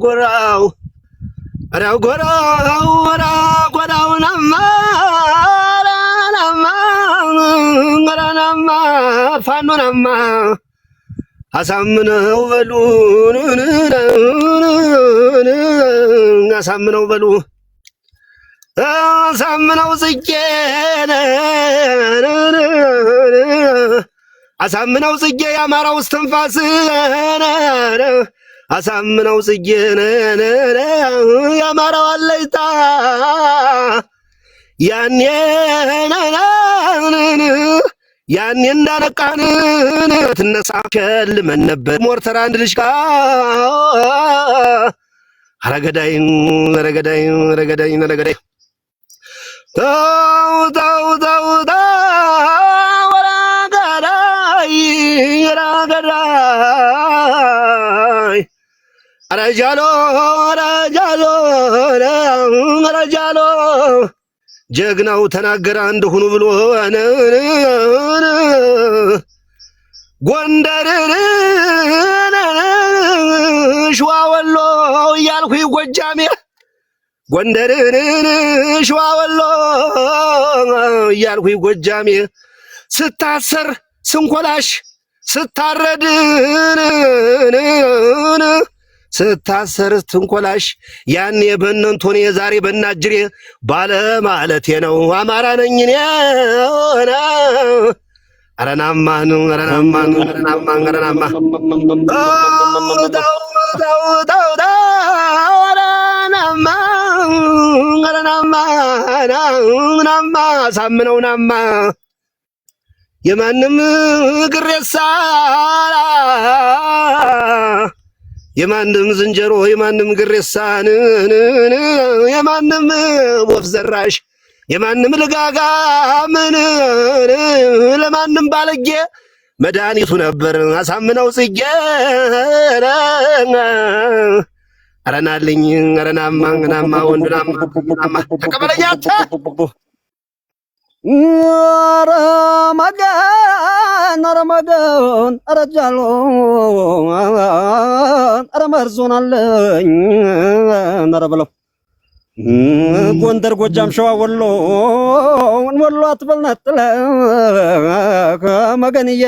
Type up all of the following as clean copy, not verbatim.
ጎራው ኧረ ጎራው ኧረ ጎራው ናማ ኧረ ናማ ፋኖ ናማ አሳምነው በሉን አሳምነው በሉ አሳምነው ጽጌን አሳምነው ጽጌ ያማራው እስትንፋስ አሳምነው ጽጌን ያማራው አለይታ ያኔ እንዳነቃን ትነሳ ከልመን ነበር ሞርተር አንድ ልጅ አረገዳይ አረገዳይ አረገዳይ አረገዳይ ታው ወራገዳይ አረገዳይ አረጃሎ አረጃሎ ጀግናው ተናገረ አንድ ሁኑ ብሎ ጎንደርን ሸዋ ወሎ እያልኩኝ ጎጃሜ ጎንደርን ሸዋ ወሎ እያልኩኝ ጎጃሜ ስታሰር ስንኮላሽ ስታረድ ስታሰር ትንኮላሽ ያኔ በእነንቶኔ ዛሬ በእናጅሬ ባለ ማለቴ ነው አማራ ነኝ እኔ አረናማ አረናማ አረናማ አረናማ አረናማ አረናማ ናማ ሳምነው ናማ የማንም ግሬሳ የማንም ዝንጀሮ የማንም ግሬሳን የማንም ወፍ ዘራሽ የማንም ልጋጋምን ለማንም ባለጌ መድኃኒቱ ነበር አሳምነው ጽጌ አረናልኝ አረናማ ናማ ወንድናማ ተቀበለኛት ረመዳን ረጃሎ ረመርዞን አለኝ ነረበለው ጎንደር ጎጃም ሸዋ ወሎ አትበልናጥለ ከመገንዬ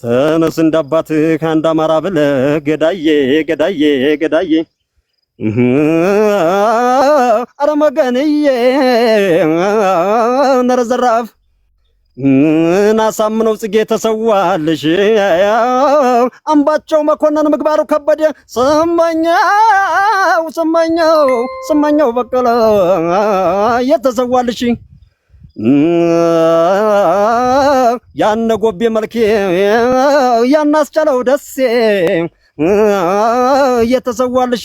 ተነስ እንዳባት ከአንድ አማራ ብለ ገዳዬ አረ መገንዬ ነረዘራፍ ናሳምነው ጽጌ ተሰዋልሽ አምባቸው መኮንን ምግባሩ ከበደ ስመኛው በቀለ የተሰዋልሽ ያነ ጎቤ መልኬ ያናስቻለው ደሴ የተሰዋልሽ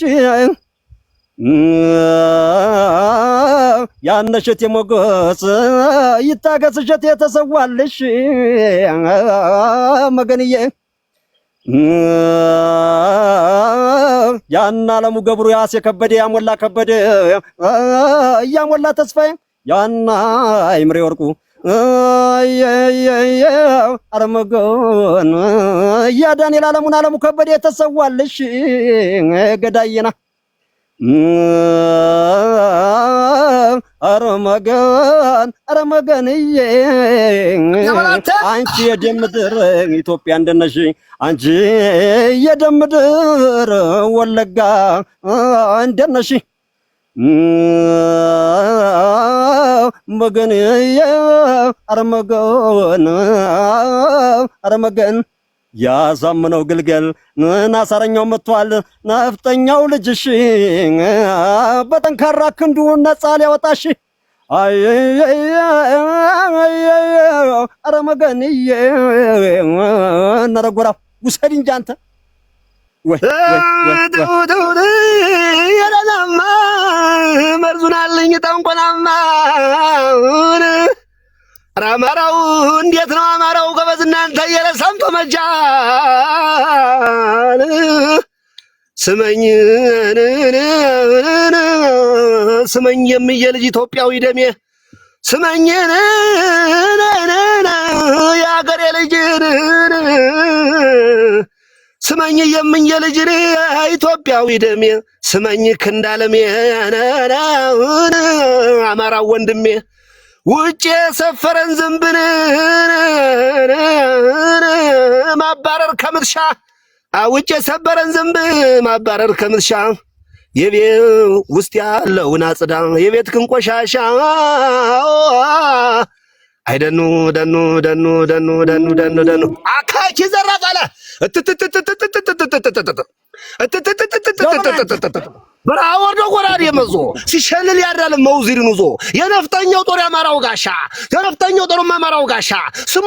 ያነሸት የሞገስ ይታገስሸት የተሰዋልሽ መገንዬ ያና አለሙ ገብሩ ያስ የከበደ ያሞላ ከበደ ያሞላ ተስፋዬ ያና አይምሬ ወርቁ አረመጎን ያ ዳንኤል አለሙ ከበደ የተሰዋልሽ ገዳየና አረመገንዬ አንቺ የደም ምድር ኢትዮጵያ እንደነሽ አንቺ የደም ምድር ወለጋ እንደነሽ መገንዬ አረመገን ያሳምነው ግልገል ናሳረኛው መጥቷል ነፍጠኛው ልጅሽ በጠንካራ ክንዱ ነፃ ሊያወጣሽ አረ መገንዬ ነረጎራ ውሰድ እንጂ አንተ የለናማ መርዙናልኝ ጠንቆላማ አማራው እንዴት ነው አማራው ጎበዝ እናንተ የለሰምቶ መጃል ስመኝ የሚየ ልጅ ኢትዮጵያዊ ደሜ ስመኝ የአገሬ ልጅ ስመኝ የምኝ ልጅኔ ኢትዮጵያዊ ደሜ ስመኝ ክንዳለሜ አማራው ወንድሜ ውጭ የሰፈረን ዝንብን ማባረር ከምርሻ ውጭ የሰበረን ዝንብ ማባረር ከምርሻ የቤት ውስጥ ያለውን አጽዳ የቤት ክንቆሻሻ አይደኑ ደኑ ደኑ ደኑ ደኑ ደኑ ደኑ አካኪ ዘራፋለ በረሃ ወርዶ ጎራዴ መዞ ሲሸልል ያዳል መውዚርን ዞ የነፍጠኛው ጦር ያማራው ጋሻ የነፍጠኛው ጦር ማማራው ጋሻ ስሙ